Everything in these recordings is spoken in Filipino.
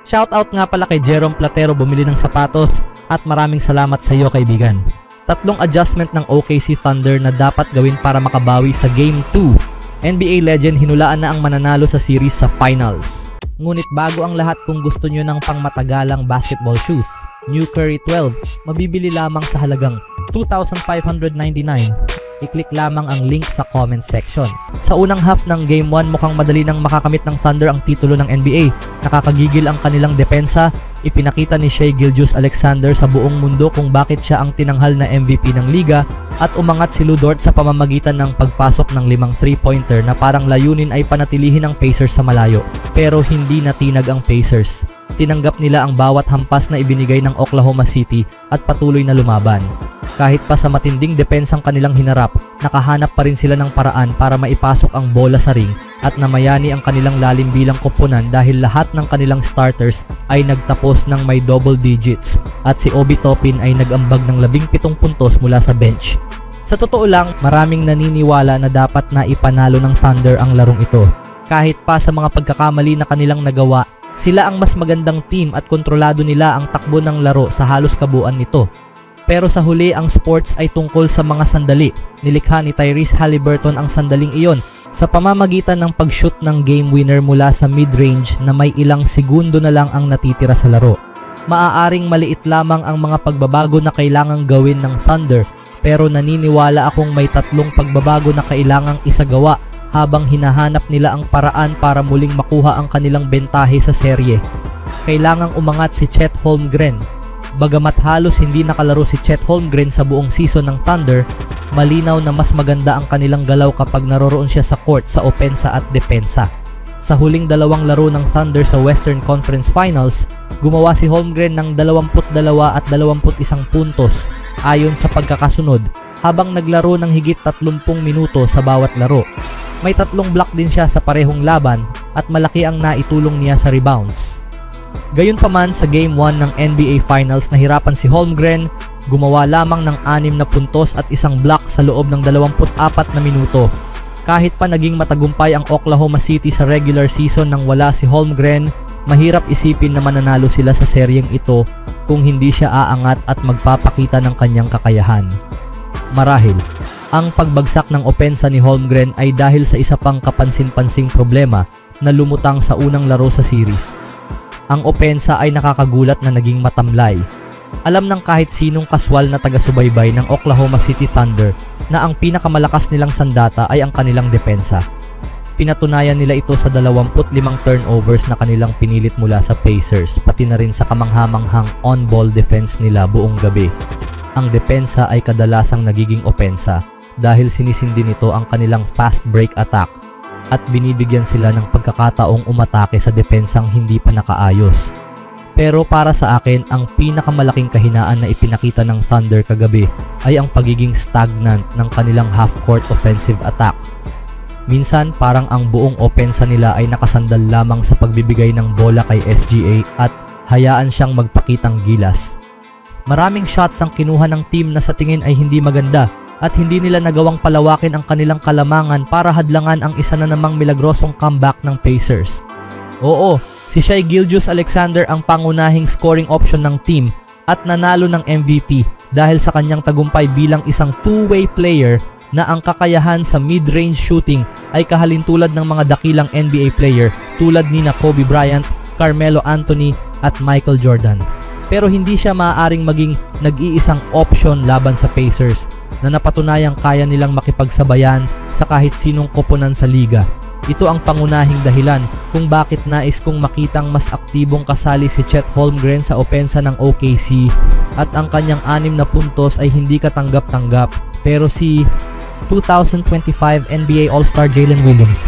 Shoutout nga pala kay Jerome Platero bumili ng sapatos at maraming salamat sa iyo kaibigan. Tatlong adjustment ng OKC Thunder na dapat gawin para makabawi sa Game 2. NBA legend hinulaan na ang mananalo sa series sa finals. Ngunit bago ang lahat, kung gusto nyo ng pangmatagalang basketball shoes, New Curry 12, mabibili lamang sa halagang $2,599. I-click lamang ang link sa comment section. Sa unang half ng Game 1, mukhang madali nang makakamit ng Thunder ang titulo ng NBA. Nakakagigil ang kanilang depensa. Ipinakita ni Shai Gilgeous-Alexander sa buong mundo kung bakit siya ang tinanghal na MVP ng liga at umangat si Lu Dort sa pamamagitan ng pagpasok ng 5 3-pointer na parang layunin ay panatilihin ang Pacers sa malayo. Pero hindi natinag ang Pacers. Tinanggap nila ang bawat hampas na ibinigay ng Oklahoma City at patuloy na lumaban. Kahit pa sa matinding depensang kanilang hinarap, nakahanap pa rin sila ng paraan para maipasok ang bola sa ring at namayani ang kanilang lalim bilang koponan dahil lahat ng kanilang starters ay nagtapos ng may double digits at si Obi Toppin ay nag-ambag ng 17 puntos mula sa bench. Sa totoo lang, maraming naniniwala na dapat na ipanalo ng Thunder ang larong ito. Kahit pa sa mga pagkakamali na kanilang nagawa, sila ang mas magandang team at kontrolado nila ang takbo ng laro sa halos kabuuan nito. Pero sa huli, ang sports ay tungkol sa mga sandali. Nilikha ni Tyrese Haliburton ang sandaling iyon sa pamamagitan ng pag-shoot ng game winner mula sa mid-range na may ilang segundo na lang ang natitira sa laro. Maaaring maliit lamang ang mga pagbabago na kailangang gawin ng Thunder, pero naniniwala akong may tatlong pagbabago na kailangang isagawa habang hinahanap nila ang paraan para muling makuha ang kanilang bentahe sa serye. Kailangang umangat si Chet Holmgren. Bagamat halos hindi nakalaro si Chet Holmgren sa buong season ng Thunder, malinaw na mas maganda ang kanilang galaw kapag naroroon siya sa court sa opensa at depensa. Sa huling dalawang laro ng Thunder sa Western Conference Finals, gumawa si Holmgren ng 22 at 21 puntos ayon sa pagkakasunod habang naglaro ng higit 30 minuto sa bawat laro. May 3 block din siya sa parehong laban at malaki ang naitulong niya sa rebounds. Gayunpaman, sa Game 1 ng NBA Finals nahirapan si Holmgren, gumawa lamang ng 6 na puntos at 1 block sa loob ng 24 na minuto. Kahit pa naging matagumpay ang Oklahoma City sa regular season nang wala si Holmgren, mahirap isipin na mananalo sila sa seryeng ito kung hindi siya aangat at magpapakita ng kanyang kakayahan. Marahil, ang pagbagsak ng opensa ni Holmgren ay dahil sa isa pang kapansin-pansing problema na lumutang sa unang laro sa series. Ang opensa ay nakakagulat na naging matamlay. Alam ng kahit sinong kaswal na taga-subaybay ng Oklahoma City Thunder na ang pinakamalakas nilang sandata ay ang kanilang depensa. Pinatunayan nila ito sa 25 turnovers na kanilang pinilit mula sa Pacers, pati na rin sa kamanghamanghang on-ball defense nila buong gabi. Ang depensa ay kadalasang nagiging opensa dahil sinisindi nito ang kanilang fast break attack at binibigyan sila ng pagkakataong umatake sa depensang hindi pa nakaayos. Pero para sa akin, ang pinakamalaking kahinaan na ipinakita ng Thunder kagabi ay ang pagiging stagnant ng kanilang half-court offensive attack. Minsan parang ang buong opensa nila ay nakasandal lamang sa pagbibigay ng bola kay SGA at hayaan siyang magpakitang gilas. Maraming shots ang kinuha ng team na sa tingin ay hindi maganda at hindi nila nagawang palawakin ang kanilang kalamangan para hadlangan ang isa na namang milagrosong comeback ng Pacers. Oo, si Shai Gilgeous-Alexander ang pangunahing scoring option ng team at nanalo ng MVP dahil sa kanyang tagumpay bilang isang two-way player na ang kakayahan sa mid-range shooting ay kahalintulad ng mga dakilang NBA player tulad ni Kobe Bryant, Carmelo Anthony at Michael Jordan. Pero hindi siya maaaring maging nag-iisang option laban sa Pacers na napatunayang kaya nilang makipagsabayan sa kahit sinong koponan sa liga. Ito ang pangunahing dahilan kung bakit nais kong makitang mas aktibong kasali si Chet Holmgren sa opensa ng OKC at ang kanyang 6 na puntos ay hindi katanggap-tanggap. Pero si 2025 NBA All-Star Jalen Williams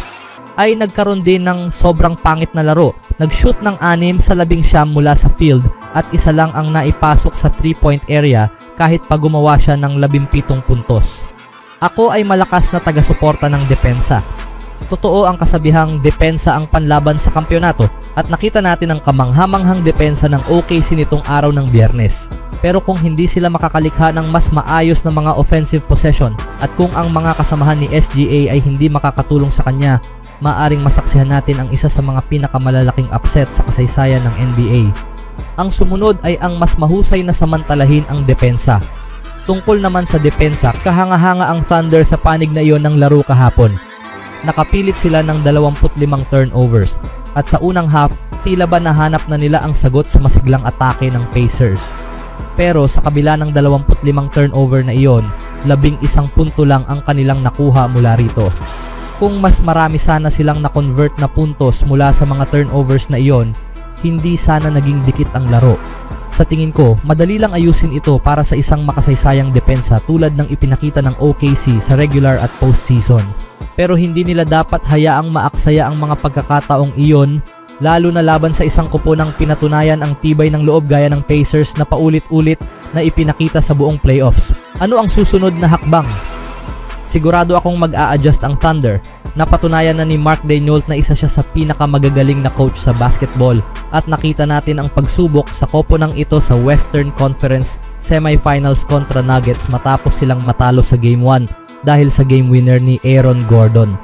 ay nagkaroon din ng sobrang pangit na laro. Nag-shoot ng 6 sa 11 mula sa field at isa lang ang naipasok sa 3-point area kahit pa gumawa siya ng 17 puntos. Ako ay malakas na taga-suporta ng depensa. Totoo ang kasabihang depensa ang panlaban sa kampyonato at nakita natin ang kamanghamanghang depensa ng OKC nitong araw ng Biyernes. Pero kung hindi sila makakalikha ng mas maayos na mga offensive possession at kung ang mga kasamahan ni SGA ay hindi makakatulong sa kanya, maaring masaksihan natin ang isa sa mga pinakamalalaking upset sa kasaysayan ng NBA. Ang sumunod ay ang mas mahusay na samantalahin ang depensa. Tungkol naman sa depensa, kahanga-hanga ang Thunder sa panig na iyon ng laro kahapon. Nakapilit sila ng 25 turnovers at sa unang half, tila ba nahanap na nila ang sagot sa masiglang atake ng Pacers. Pero sa kabila ng 25 turnover na iyon, 11 punto lang ang kanilang nakuha mula rito. Kung mas marami sana silang na-convert na puntos mula sa mga turnovers na iyon, hindi sana naging dikit ang laro. Sa tingin ko, madali lang ayusin ito para sa isang makasaysayang depensa tulad ng ipinakita ng OKC sa regular at postseason. Pero hindi nila dapat hayaang maaksaya ang mga pagkakataong iyon, lalo na laban sa isang koponang pinatunayan ang tibay ng loob gaya ng Pacers na paulit-ulit na ipinakita sa buong playoffs. Ano ang susunod na hakbang? Sigurado akong mag-a-adjust ang Thunder. Napatunayan na ni Mark Daigneault na isa siya sa pinakamagagaling na coach sa basketball at nakita natin ang pagsubok sa koponang ito sa Western Conference Semifinals kontra Nuggets matapos silang matalo sa Game 1 dahil sa game winner ni Aaron Gordon.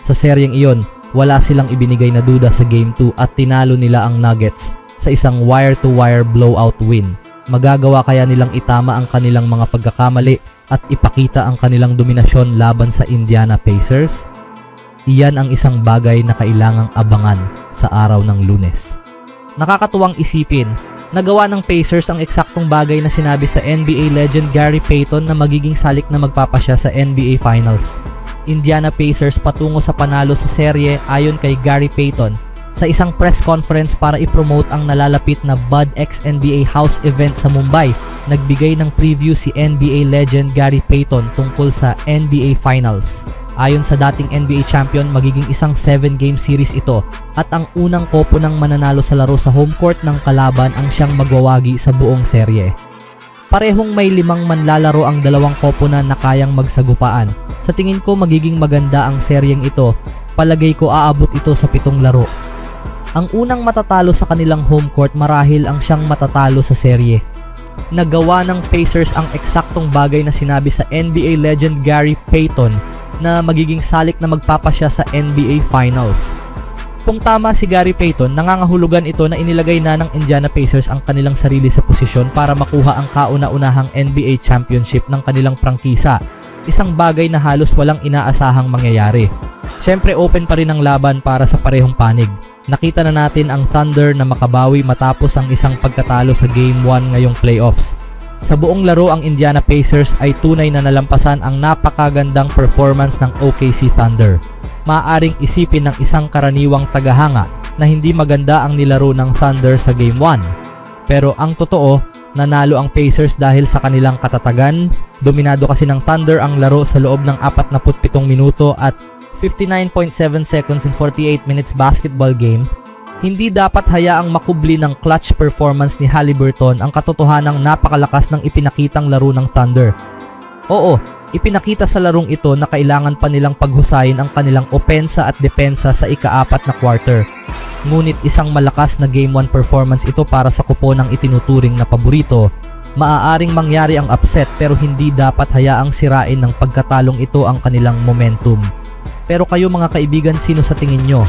Sa seryeng iyon, wala silang ibinigay na duda sa Game 2 at tinalo nila ang Nuggets sa isang wire-to-wire blowout win. Magagawa kaya nilang itama ang kanilang mga pagkakamali at ipakita ang kanilang dominasyon laban sa Indiana Pacers? Iyan ang isang bagay na kailangang abangan sa araw ng Lunes. Nakakatuwang isipin, nagawa ng Pacers ang eksaktong bagay na sinabi sa NBA legend Gary Payton na magiging salik na magpapasya sa NBA Finals. Indiana Pacers patungo sa panalo sa serye ayon kay Gary Payton sa isang press conference para ipromote ang nalalapit na Bud X NBA House event sa Mumbai. Nagbigay ng preview si NBA legend Gary Payton tungkol sa NBA Finals. Ayon sa dating NBA champion, magiging isang 7-game series ito at ang unang kopo ng mananalo sa laro sa home court ng kalaban ang siyang magwawagi sa buong serye. Parehong may 5 manlalaro ang dalawang kopo na kayang magsagupaan. Sa tingin ko magiging maganda ang seryeng ito. Palagay ko aabot ito sa 7 laro. Ang unang matatalo sa kanilang home court marahil ang siyang matatalo sa serye. Nagawa ng Pacers ang eksaktong bagay na sinabi sa NBA legend Gary Payton na magiging salik na magpapasya sa NBA Finals. Kung tama si Gary Payton, nangangahulugan ito na inilagay na ng Indiana Pacers ang kanilang sarili sa posisyon para makuha ang kauna-unahang NBA championship ng kanilang prangkisa. Isang bagay na halos walang inaasahang mangyayari. Siyempre open pa rin ang laban para sa parehong panig. Nakita na natin ang Thunder na makabawi matapos ang isang pagkatalo sa Game 1 ngayong playoffs. Sa buong laro, ang Indiana Pacers ay tunay na nalampasan ang napakagandang performance ng OKC Thunder. Maaaring isipin ng isang karaniwang tagahanga na hindi maganda ang nilaro ng Thunder sa Game 1. Pero ang totoo, nanalo ang Pacers dahil sa kanilang katatagan. Dominado kasi ng Thunder ang laro sa loob ng 47 minuto at 59.7 seconds in 48 minutes basketball game. Hindi dapat hayaang makubli ng clutch performance ni Haliburton ang katotohanang napakalakas ng ipinakitang laro ng Thunder. Oo, ipinakita sa larong ito na kailangan pa nilang paghusayin ang kanilang opensa at depensa sa ika-4 na quarter. Ngunit isang malakas na Game 1 performance ito para sa kuponang itinuturing na paborito. Maaaring mangyari ang upset pero hindi dapat hayaang sirain ng pagkatalong ito ang kanilang momentum. Pero kayo mga kaibigan, sino sa tingin nyo?